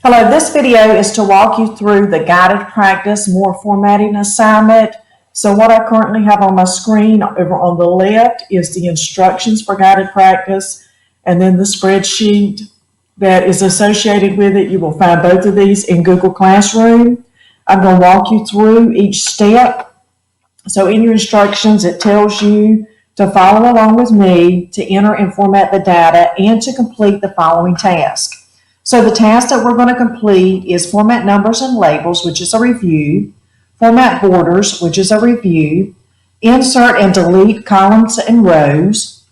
Hello, this video is to walk you through the guided practice more formatting assignment. So what I currently have on my screen over on the left is the instructions for guided practice, and then the spreadsheet that is associated with it. You will find both of these in Google Classroom. I'm going to walk you through each step. So in your instructions, it tells you to follow along with me to enter and format the data and to complete the following task. So the task that we're going to complete is format numbers and labels, which is a review, format borders, which is a review, insert and delete columns and rows,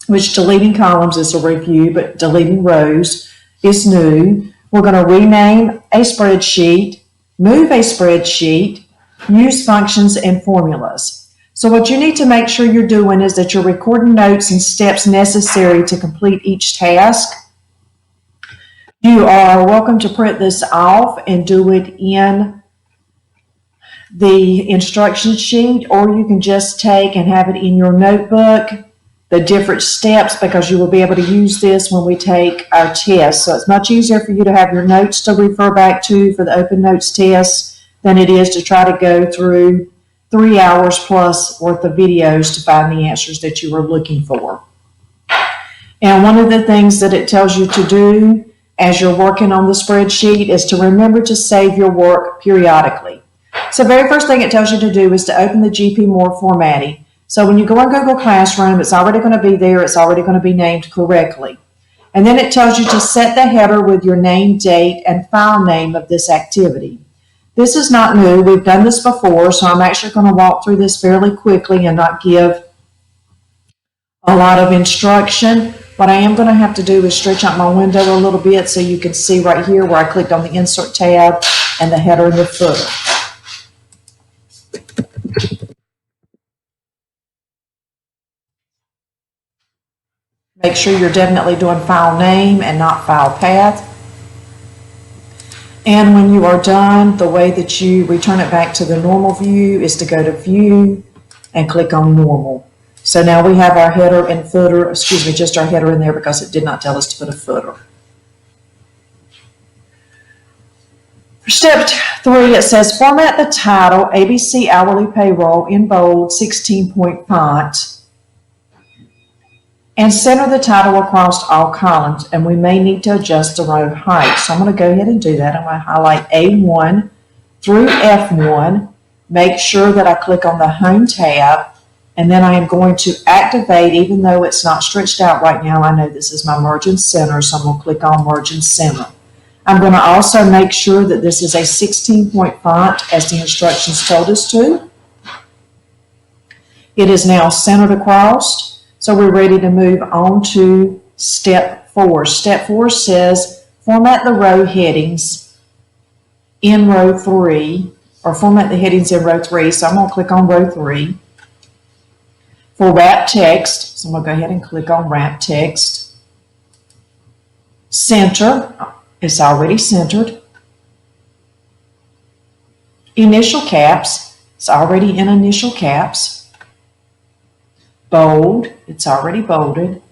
which deleting columns is a review, but deleting rows is new. We're going to rename a spreadsheet, move a spreadsheet, use functions and formulas. So what you need to make sure you're doing is that you're recording notes and steps necessary to complete each task. You are welcome to print this off and do it in the instruction sheet, or you can just take and have it in your notebook, the different steps, because you will be able to use this when we take our test. So it's much easier for you to have your notes to refer back to for the open notes test than it is to try to go through 3 hours plus worth of videos to find the answers that you were looking for. And one of the things that it tells you to do as you're working on the spreadsheet is to remember to save your work periodically. So the very first thing it tells you to do is to open the GP More formatting. So when you go on Google Classroom, it's already going to be there. It's already going to be named correctly. And then it tells you to set the header with your name, date, and file name of this activity. This is not new. We've done this before, so I'm actually going to walk through this fairly quickly and not give a lot of instruction. What I am going to have to do is stretch out my window a little bit so you can see right here where I clicked on the Insert tab and the header and the footer. Make sure you're definitely doing file name and not file path. And when you are done, the way that you return it back to the normal view is to go to View and click on Normal. So now we have our header and footer, just our header in there because it did not tell us to put a footer. For step 3, it says format the title, ABC Hourly Payroll in bold 16-point font, and center the title across all columns, and we may need to adjust the row height. So I'm going to go ahead and do that. I'm going to highlight A1 through F1, make sure that I click on the Home tab, and then I am going to activate, even though it's not stretched out right now, I know this is my Merge and Center, so I'm going to click on Merge and Center. I'm going to also make sure that this is a 16-point font as the instructions told us to. It is now centered across, so we're ready to move on to step 4. Step 4 says format the row headings in row 3, or format the headings in row 3, so I'm going to click on row 3. For wrap text, so I'm going to go ahead and click on wrap text. Center, it's already centered. Initial caps, it's already in initial caps. Bold, it's already bolded.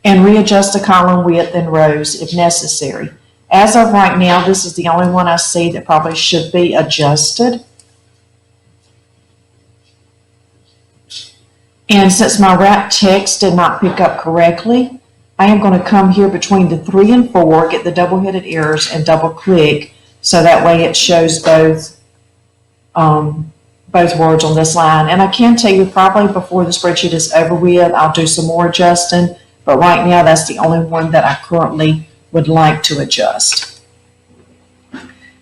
And readjust the column width and rows if necessary. As of right now, this is the only one I see that probably should be adjusted. And since my wrap text did not pick up correctly, I am going to come here between the 3 and 4, get the double-headed errors, and double-click so that way it shows both words on this line. And I can tell you probably before the spreadsheet is over with, I'll do some more adjusting, but right now that's the only one that I currently would like to adjust.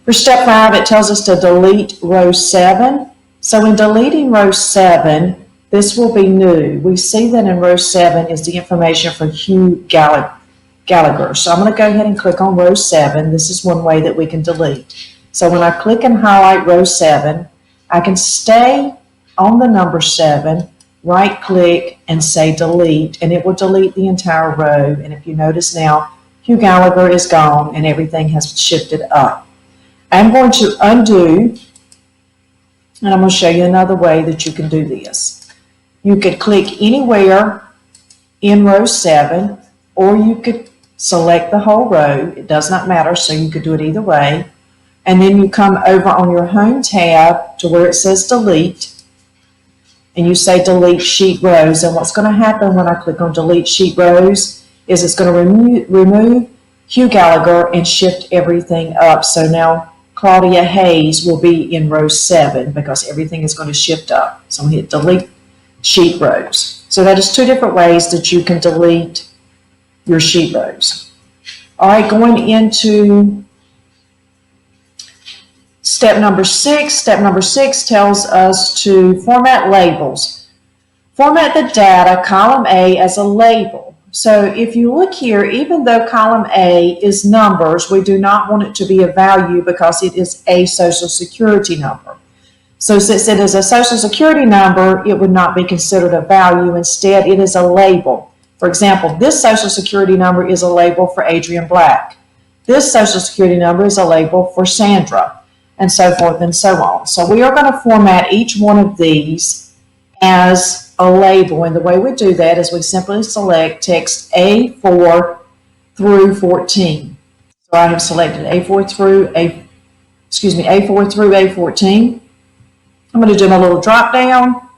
For step 5, it tells us to delete row 7. So in deleting row 7, this will be new. We see that in row 7 is the information for Hugh Gallagher. So I'm going to go ahead and click on row 7. This is one way that we can delete. So when I click and highlight row 7, I can stay on the number 7, right click and say delete, and it will delete the entire row. And if you notice now, Hugh Gallagher is gone and everything has shifted up. I'm going to undo, and I'm going to show you another way that you can do this. You could click anywhere in row 7, or you could select the whole row. It does not matter, so you could do it either way. And then you come over on your home tab to where it says delete, and you say delete sheet rows. And what's going to happen when I click on delete sheet rows is it's going to remove Hugh Gallagher and shift everything up. So now Claudia Hayes will be in row 7 because everything is going to shift up. So I'm going to hit delete sheet rows. So that is 2 different ways that you can delete your sheet rows. All right, going into step number 6. Step number 6 tells us to format labels. Format the data, column A, as a label. So if you look here, even though column A is numbers, we do not want it to be a value because it is a social security number. So since it is a social security number, it would not be considered a value. Instead, it is a label. For example, this social security number is a label for Adrian Black. This social security number is a label for Sandra, and so forth and so on. So we are going to format each one of these as a label. And the way we do that is we simply select text A4 through 14. So I have selected A4 through A14. I'm going to do my little drop down,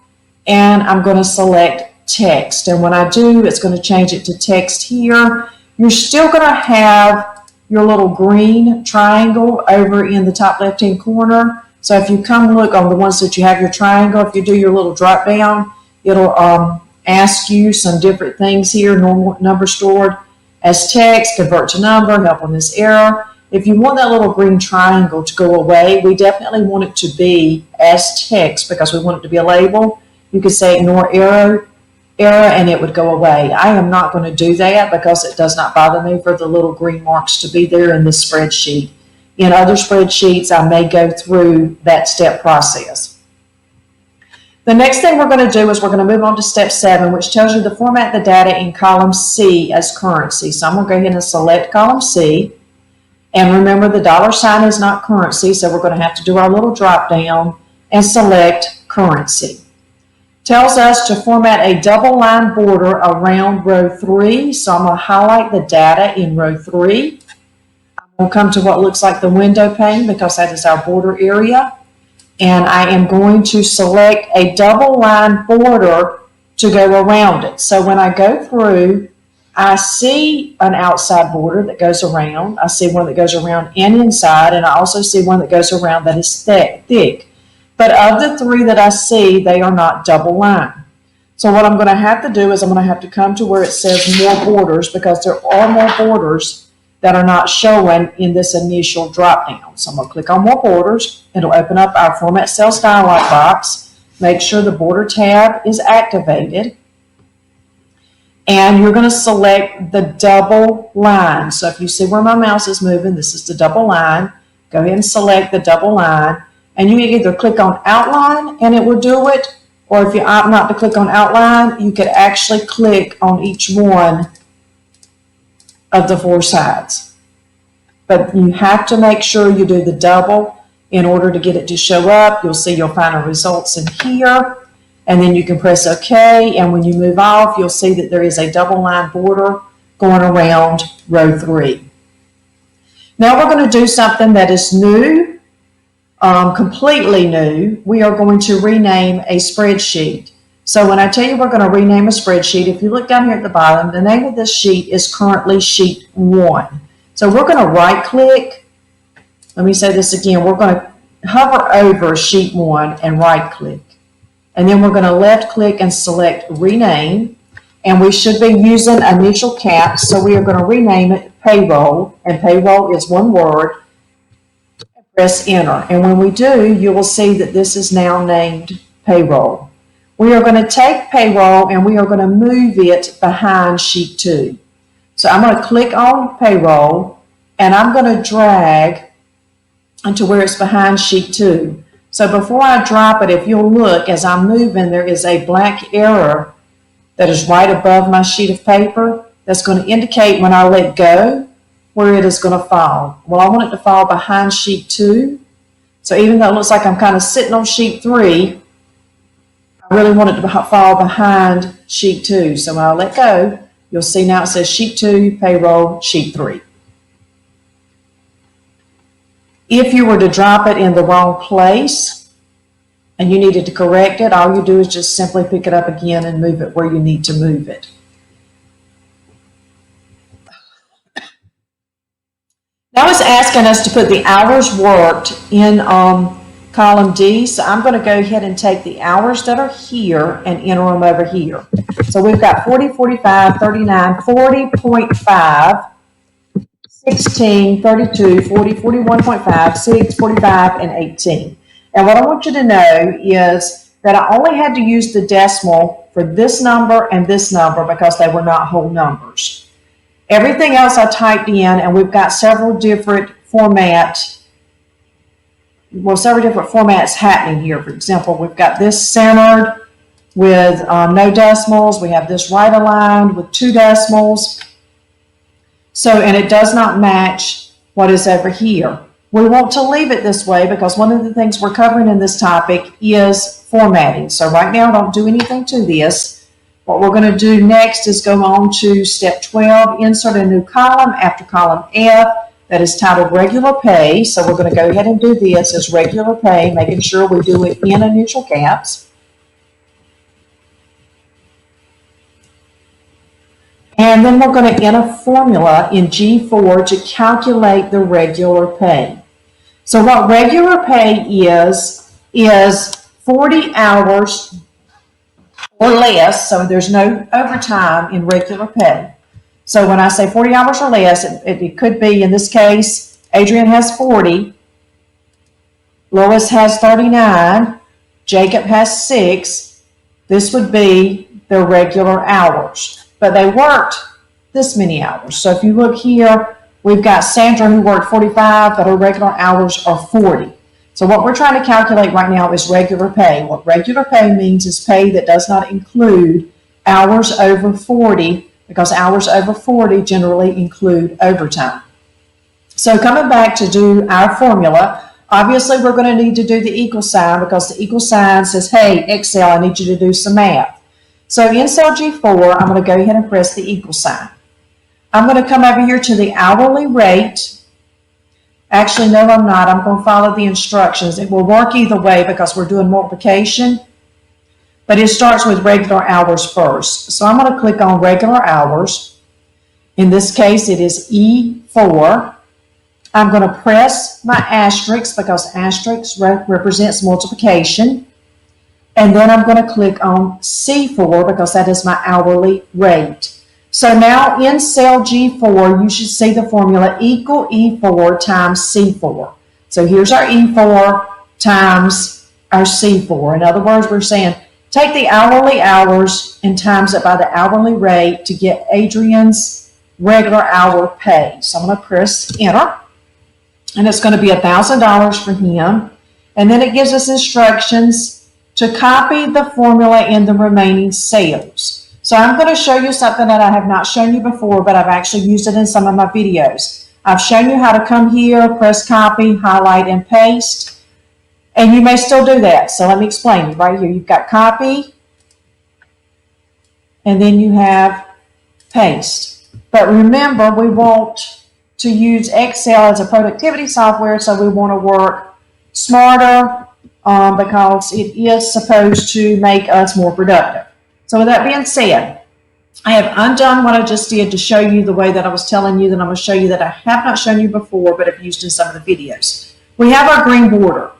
and I'm going to select text. And when I do, it's going to change it to text here. You're still going to have your little green triangle over in the top left-hand corner. So if you come look on the ones that you have your triangle, if you do your little drop down, it'll ask you some different things here. Normal number stored as text, convert to number, help on this error. If you want that little green triangle to go away, we definitely want it to be as text because we want it to be a label. You could say ignore error, and it would go away. I am not going to do that because it does not bother me for the little green marks to be there in this spreadsheet. In other spreadsheets, I may go through that step process. The next thing we're going to do is we're going to move on to step 7, which tells you to format the data in column C as currency. So I'm going to go ahead and select column C. And remember, the $ is not currency, so we're going to have to do our little drop down and select currency. Tells us to format a double line border around row 3. So I'm going to highlight the data in row 3. I'm going to come to what looks like the window pane because that is our border area. And I am going to select a double line border to go around it. So when I go through, I see an outside border that goes around. I see one that goes around and inside, and I also see one that goes around that is thick. But of the 3 that I see, they are not double line. So what I'm going to have to do is I'm going to have to come to where it says more borders because there are more borders that are not showing in this initial drop down. So I'm going to click on more borders. It'll open up our Format Cells dialog box. Make sure the border tab is activated. And you're going to select the double line. So if you see where my mouse is moving, this is the double line. Go ahead and select the double line. And you can either click on outline and it will do it, or if you opt not to click on outline, you could actually click on each one of the 4 sides. But you have to make sure you do the double in order to get it to show up. You'll see your final results in here. And then you can press OK, and when you move off, you'll see that there is a double line border going around row 3. Now we're going to do something that is new, completely new. We are going to rename a spreadsheet. So when I tell you we're going to rename a spreadsheet, if you look down here at the bottom, the name of this sheet is currently sheet 1. So we're going to right click. Let me say this again. We're going to hover over sheet 1 and right click. And then we're going to left click and select rename. And we should be using initial caps. So we are going to rename it payroll. And payroll is one word. Press enter. And when we do, you will see that this is now named payroll. We are going to take payroll and we are going to move it behind sheet 2. So I'm going to click on payroll and I'm going to drag into where it's behind sheet 2. So before I drop it, if you'll look, as I'm moving, there is a black arrow that is right above my sheet of paper that's going to indicate when I let go where it is going to fall. Well, I want it to fall behind sheet 2. So even though it looks like I'm kind of sitting on sheet 3, I really want it to fall behind sheet 2. So when I let go, You'll see now it says sheet 2, payroll, sheet 3. If you were to drop it in the wrong place and you needed to correct it, all you do is just simply pick it up again and move it where you need to move it. Now it's asking us to put the hours worked in column D. So I'm going to go ahead and take the hours that are here and enter them over here. So we've got 40, 45, 39, 40.5, 16, 32, 40, 41.5, 6, 45, and 18. And what I want you to know is that I only had to use the decimal for this number and this number because they were not whole numbers. Everything else I typed in, and we've got several different formats happening here. For example, we've got this centered with no decimals. We have this right aligned with 2 decimals. So, and it does not match what is over here. We want to leave it this way because one of the things we're covering in this topic is formatting. So right now, don't do anything to this. What we're going to do next is go on to step 12, insert a new column after column F that is titled regular pay. So we're going to go ahead and do this as regular pay, making sure we do it in initial caps. And then we're going to enter a formula in G4 to calculate the regular pay. So what regular pay is 40 hours or less, so there's no overtime in regular pay. So when I say 40 hours or less, it could be, in this case, Adrian has 40, Lois has 39, Jacob has 6. This would be their regular hours. But they worked this many hours. So if you look here, we've got Sandra who worked 45, but her regular hours are 40. So what we're trying to calculate right now is regular pay. What regular pay means is pay that does not include hours over 40, because hours over 40 generally include overtime. So coming back to do our formula, obviously we're going to need to do the equal sign because the equal sign says, hey, Excel, I need you to do some math. So in cell G4, I'm going to go ahead and press the equal sign. I'm going to come over here to the hourly rate. Actually, no, I'm not. I'm going to follow the instructions. It will work either way because we're doing multiplication, but it starts with regular hours first. So I'm going to click on regular hours. In this case, it is E4. I'm going to press my asterisk because asterisk represents multiplication. And then I'm going to click on C4 because that is my hourly rate. So now in cell G4, you should see the formula equal E4 times C4. So here's our E4 times our C4. In other words, we're saying take the hourly hours and times it by the hourly rate to get Adrian's regular hour pay. So I'm going to press enter. And it's going to be $1,000 for him. And then it gives us instructions to copy the formula in the remaining cells. So I'm going to show you something that I have not shown you before, but I've actually used it in some of my videos. I've shown you how to come here, press copy, highlight, and paste. And you may still do that. So let me explain it. Right here, you've got copy, and then you have paste. But remember, we want to use Excel as a productivity software, so we want to work smarter because it is supposed to make us more productive. So with that being said, I have undone what I just did to show you the way that I was telling you that I'm going to show you that I have not shown you before, but I've used in some of the videos. We have our green border.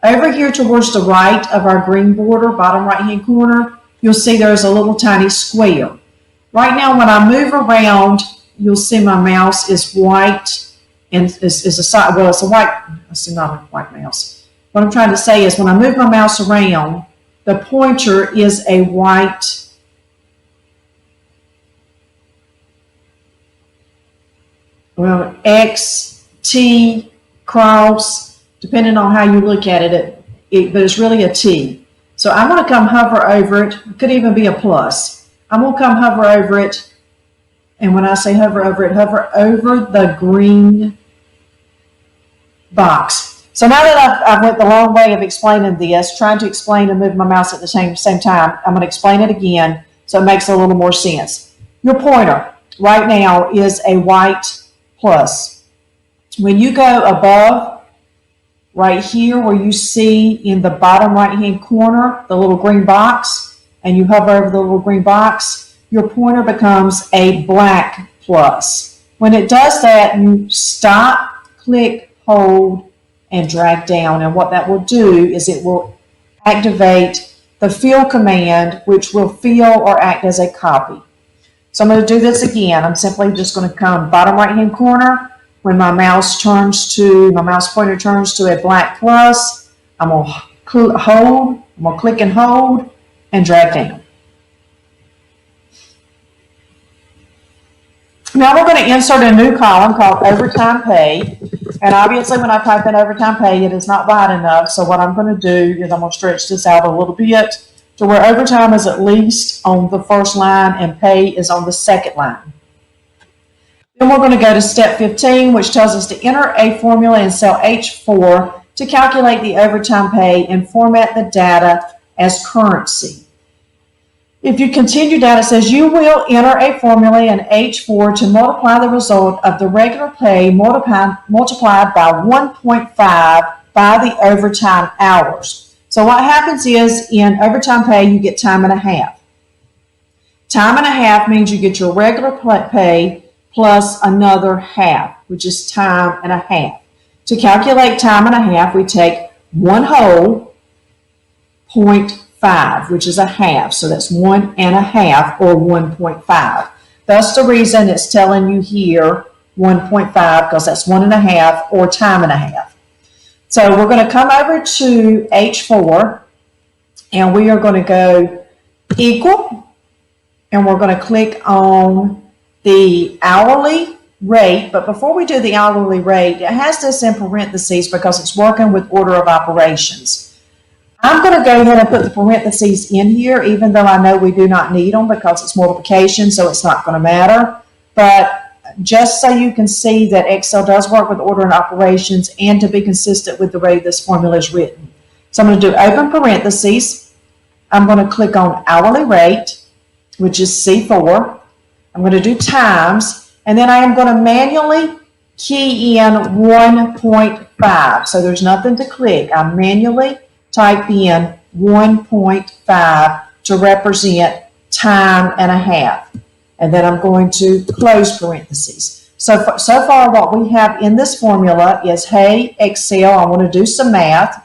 Over here towards the right of our green border, bottom right-hand corner, you'll see there's a little tiny square. Right now, when I move around, you'll see my mouse is white, and it's a white, it's not a white mouse. What I'm trying to say is when I move my mouse around, the pointer is a white X, T, cross, depending on how you look at it, but it's really a T. So I'm going to come hover over it. It could even be a plus. I'm going to come hover over it. And when I say hover over it, hover over the green box. So now that I've went the long way of explaining this, trying to explain and move my mouse at the same time, I'm going to explain it again so it makes a little more sense. Your pointer right now is a white plus. When you go above right here where you see in the bottom right hand corner the little green box, and you hover over the little green box, your pointer becomes a black plus. When it does that, you stop, click, hold, and drag down. And what that will do is it will activate the fill command, which will fill or act as a copy. So I'm going to do this again. I'm simply just going to come bottom right hand corner. When my mouse pointer turns to a black plus, I'm going to click and hold and drag down. Now we're going to insert a new column called overtime pay. And obviously when I type in overtime pay, it is not wide enough. So what I'm going to do is I'm going to stretch this out a little bit to where overtime is at least on the first line and pay is on the second line. Then we're going to go to step 15, which tells us to enter a formula in cell H4 to calculate the overtime pay and format the data as currency. If you continue down, it says you will enter a formula in H4 to multiply the result of the regular pay multiplied by 1.5 by the overtime hours. So what happens is in overtime pay, you get time and a half. Time and a half means you get your regular pay plus another half, which is time and a half. To calculate time and a half, we take 1 whole 0.5, which is a half. So that's 1 1/2 or 1.5. That's the reason it's telling you here 1.5, because that's 1 1/2 or time and a half. So we're going to come over to H4 and we are going to go equal, and we're going to click on the hourly rate. But before we do the hourly rate, it has this in parentheses because it's working with order of operations. I'm going to go ahead and put the parentheses in here, even though I know we do not need them because it's multiplication, so it's not going to matter. But just so you can see that Excel does work with order and operations and to be consistent with the way this formula is written. So I'm going to do open parentheses. I'm going to click on hourly rate, which is C4. I'm going to do times, and then I am going to manually key in 1.5. So there's nothing to click. I manually type in 1.5 to represent time and a half. And then I'm going to close parentheses. So far what we have in this formula is, hey, Excel, I want to do some math.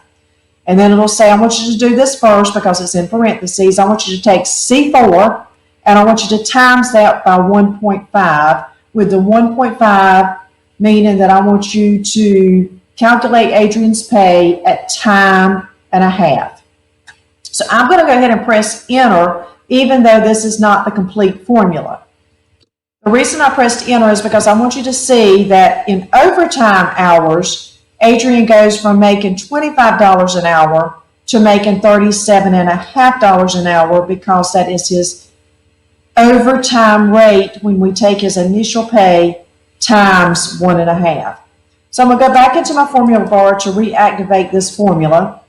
And then it'll say, I want you to do this first because it's in parentheses. I want you to take C4 and I want you to times that by 1.5, with the 1.5 meaning that I want you to calculate Adrian's pay at time and a half. So I'm going to go ahead and press enter, even though this is not the complete formula. The reason I pressed enter is because I want you to see that in overtime hours, Adrian goes from making $25 an hour to making $37.50 an hour, because that is his overtime rate when we take his initial pay times 1 1/2. So I'm going to go back into my formula bar to reactivate this formula,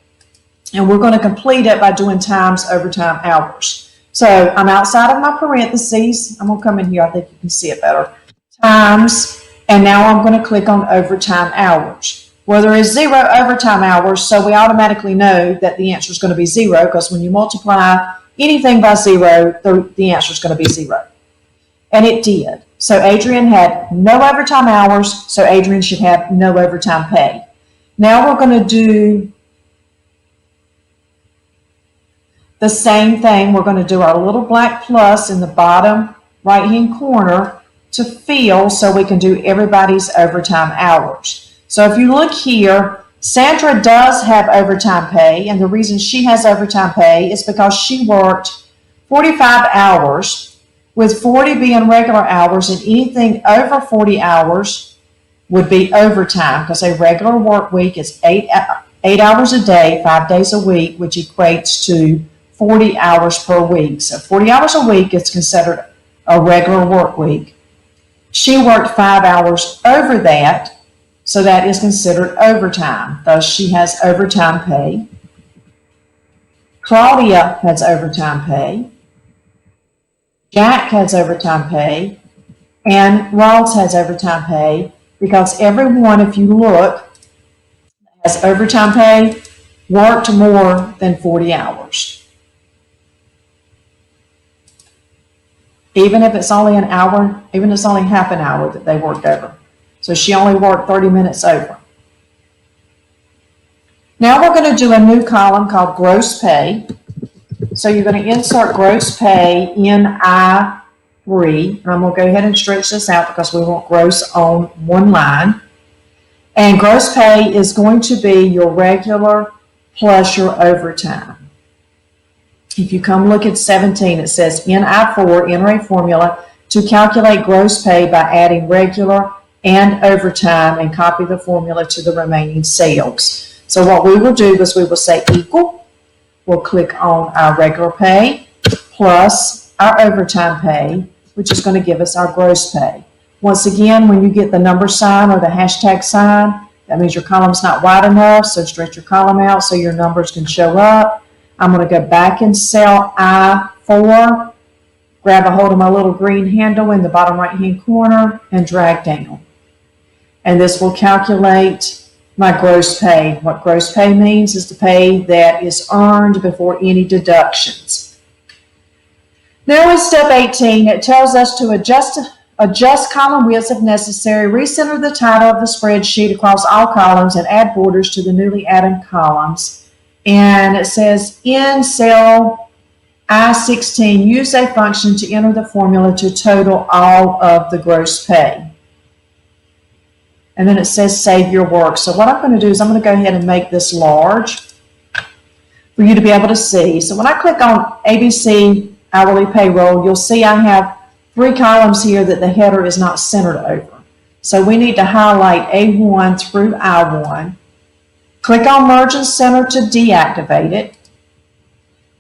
and we're going to complete it by doing times overtime hours. So I'm outside of my parentheses. I'm going to come in here. I think you can see it better. Times, and now I'm going to click on overtime hours. Well, there is 0 overtime hours, so we automatically know that the answer is going to be 0, because when you multiply anything by 0, the answer is going to be 0. And it did. So Adrian had no overtime hours, so Adrian should have no overtime pay. Now we're going to do the same thing. We're going to do our little black plus in the bottom right-hand corner to fill, so we can do everybody's overtime hours. So if you look here, Sandra does have overtime pay, and the reason she has overtime pay is because she worked 45 hours, with 40 being regular hours, and anything over 40 hours would be overtime, because a regular work week is 8 hours a day, 5 days a week, which equates to 40 hours per week. So 40 hours a week is considered a regular work week. She worked 5 hours over that, so that is considered overtime. Thus, she has overtime pay. Claudia has overtime pay. Jack has overtime pay, and Ross has overtime pay because everyone, if you look, has overtime pay worked more than 40 hours. Even if it's only an hour, even if it's only half an hour that they worked over. So she only worked 30 minutes over. Now we're going to do a new column called gross pay. So you're going to insert gross pay in I3. And I'm going to go ahead and stretch this out because we want gross on one line. And gross pay is going to be your regular plus your overtime. If you come look at 17, it says in I4, enter a formula to calculate gross pay by adding regular and overtime and copy the formula to the remaining cells. So what we will do is we will say equal. We'll click on our regular pay plus our overtime pay, which is going to give us our gross pay. Once again, when you get the number sign or the hashtag sign, that means your column's not wide enough, so stretch your column out so your numbers can show up. I'm going to go back in cell I4, grab a hold of my little green handle in the bottom right-hand corner, and drag down. And this will calculate my gross pay. What gross pay means is the pay that is earned before any deductions. Now in step 18, it tells us to adjust column widths if necessary, recenter the title of the spreadsheet across all columns, and add borders to the newly added columns. And it says in cell I16, use a function to enter the formula to total all of the gross pay. And then it says save your work. So what I'm going to do is I'm going to go ahead and make this large for you to be able to see. So when I click on ABC hourly payroll, you'll see I have 3 columns here that the header is not centered over. So we need to highlight A1 through I1. Click on Merge and Center to deactivate it.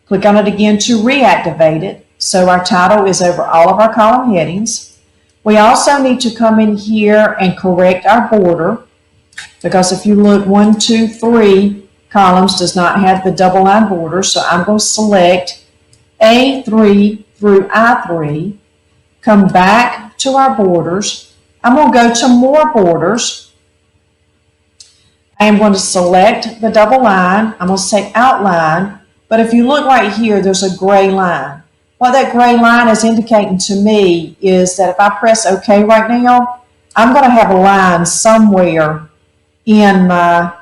Click on it again to reactivate it. So our title is over all of our column headings. We also need to come in here and correct our border because if you look, 1, 2, 3 columns does not have the double line border. So I'm going to select A3 through I3, come back to our borders. I'm going to go to more borders. I am going to select the double line. I'm going to say outline, but if you look right here, there's a gray line. What that gray line is indicating to me is that if I press OK right now, I'm going to have a line somewhere in my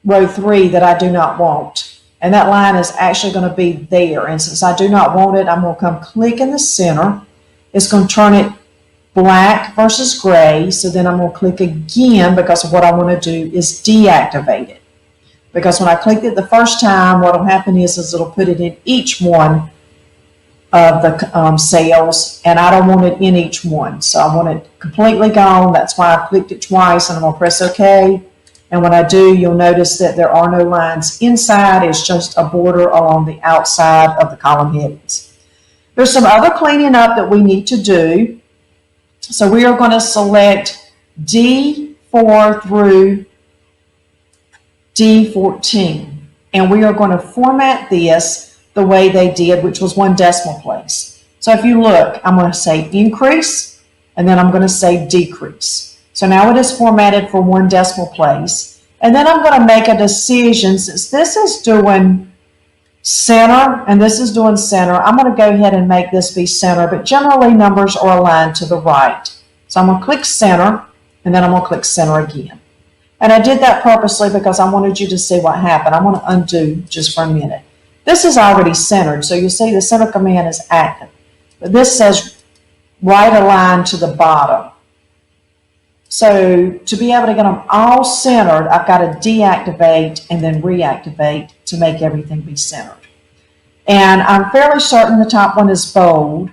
row 3 that I do not want. And that line is actually going to be there. And since I do not want it, I'm going to come click in the center. It's going to turn it black versus gray. So then I'm going to click again because what I want to do is deactivate it. Because when I clicked it the first time, what will happen is it'll put it in each one of the cells, and I don't want it in each one. So I want it completely gone. That's why I clicked it twice, and I'm going to press OK. And when I do, you'll notice that there are no lines inside. It's just a border along the outside of the column headings. There's some other cleaning up that we need to do. So we are going to select D4 through D14, and we are going to format this the way they did, which was 1 decimal place. So if you look, I'm going to say increase, and then I'm going to say decrease. So now it is formatted for 1 decimal place, and then I'm going to make a decision. Since this is doing center and this is doing center, I'm going to go ahead and make this be center, but generally numbers are aligned to the right. So I'm going to click center, and then I'm going to click center again. And I did that purposely because I wanted you to see what happened. I want to undo just for a minute. This is already centered, so you see the center command is active. But this says right aligned to the bottom. So to be able to get them all centered, I've got to deactivate and then reactivate to make everything be centered. And I'm fairly certain the top one is bold,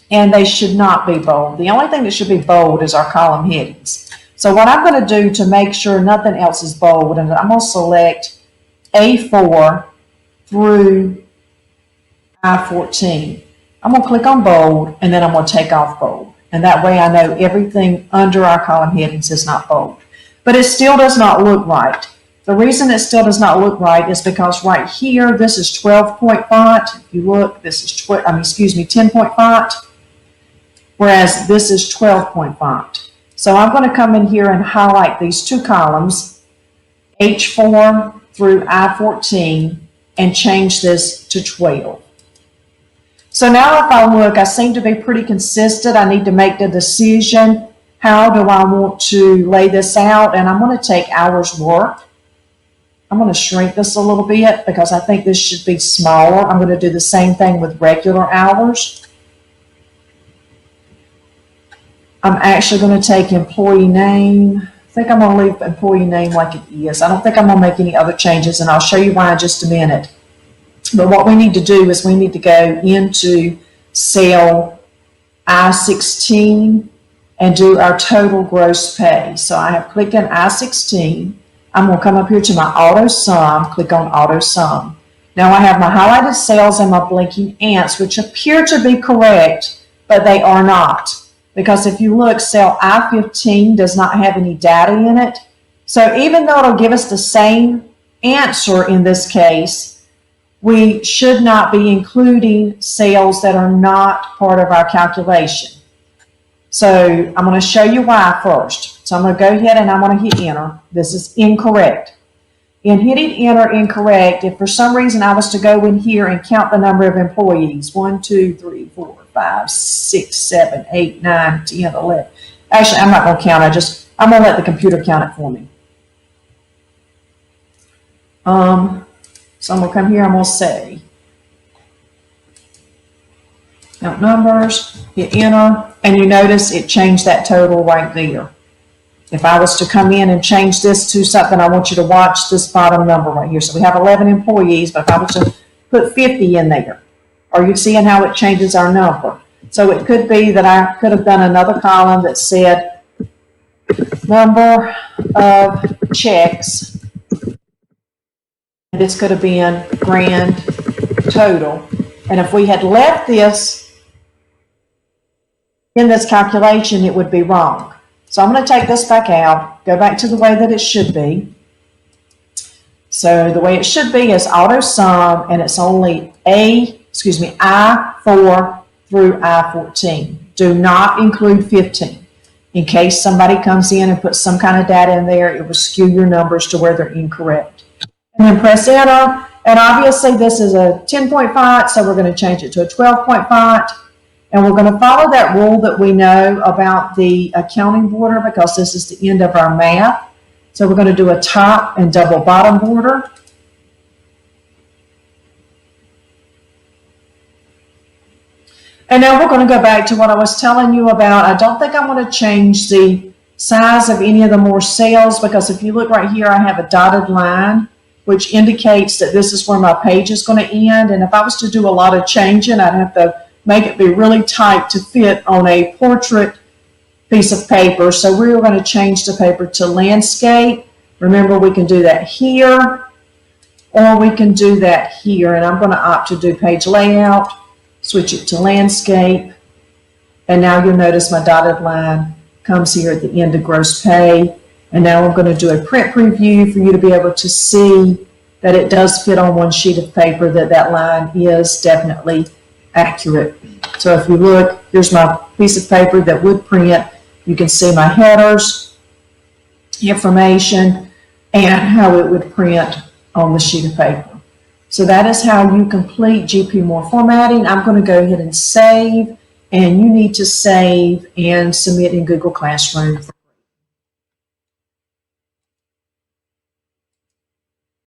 and they should not be bold. The only thing that should be bold is our column headings. So what I'm going to do to make sure nothing else is bold, and I'm going to select A4 through I14. I'm going to click on bold, and then I'm going to take off bold. And that way I know everything under our column headings is not bold. But it still does not look right. The reason it still does not look right is because right here, this is 12-point font. If you look, this is 10-point font, whereas this is 12-point font. So I'm going to come in here and highlight these two columns, H4 through I14, and change this to 12. So now if I look, I seem to be pretty consistent. I need to make the decision, how do I want to lay this out? And I'm going to take hours worked. I'm going to shrink this a little bit because I think this should be smaller. I'm going to do the same thing with regular hours. I'm actually going to take employee name. I think I'm going to leave employee name like it is. I don't think I'm going to make any other changes, and I'll show you why in just a minute. But what we need to do is we need to go into cell I-16 and do our total gross pay. So I have clicked on I-16. I'm going to come up here to my auto sum, click on auto sum. Now I have my highlighted cells and my blinking ants, which appear to be correct, but they are not. Because if you look, cell I-15 does not have any data in it. So even though it'll give us the same answer in this case, we should not be including cells that are not part of our calculation. So I'm going to show you why first. So I'm going to go ahead and I'm going to hit enter. This is incorrect. In hitting enter incorrect, if for some reason I was to go in here and count the number of employees, 1, 2, 3, 4, 5, 6, 7, 8, 9, 10, 11. Actually, I'm not going to count. I'm going to let the computer count it for me. So I'm going to come here, I'm going to say count numbers, hit enter, and you notice it changed that total right there. If I was to come in and change this to something, I want you to watch this bottom number right here. So we have 11 employees, but if I was to put 50 in there, are you seeing how it changes our number? So it could be that I could have done another column that said number of checks. This could have been grand total. And if we had left this in this calculation, it would be wrong. So I'm going to take this back out, go back to the way that it should be. So the way it should be is auto sum, and it's only I4 through I14. Do not include 15. In case somebody comes in and puts some kind of data in there, it will skew your numbers to where they're incorrect. And then press enter, and obviously this is a 10-point font, so we're going to change it to a 12-point font. And we're going to follow that rule that we know about the accounting border because this is the end of our math. So we're going to do a top and double bottom border. And now we're going to go back to what I was telling you about. I don't think I want to change the size of any of the more cells because if you look right here, I have a dotted line, which indicates that this is where my page is going to end. And if I was to do a lot of changing, I'd have to make it be really tight to fit on a portrait piece of paper. So we're going to change the paper to landscape. Remember, we can do that here, or we can do that here. And I'm going to opt to do page layout, switch it to landscape. And now you'll notice my dotted line comes here at the end of gross pay. And now I'm going to do a print preview for you to be able to see that it does fit on one sheet of paper, that line is definitely accurate. So if you look, here's my piece of paper that would print. You can see my headers, information, and how it would print on the sheet of paper. So that is how you complete GP More formatting. I'm going to go ahead and save, and you need to save and submit in Google Classroom.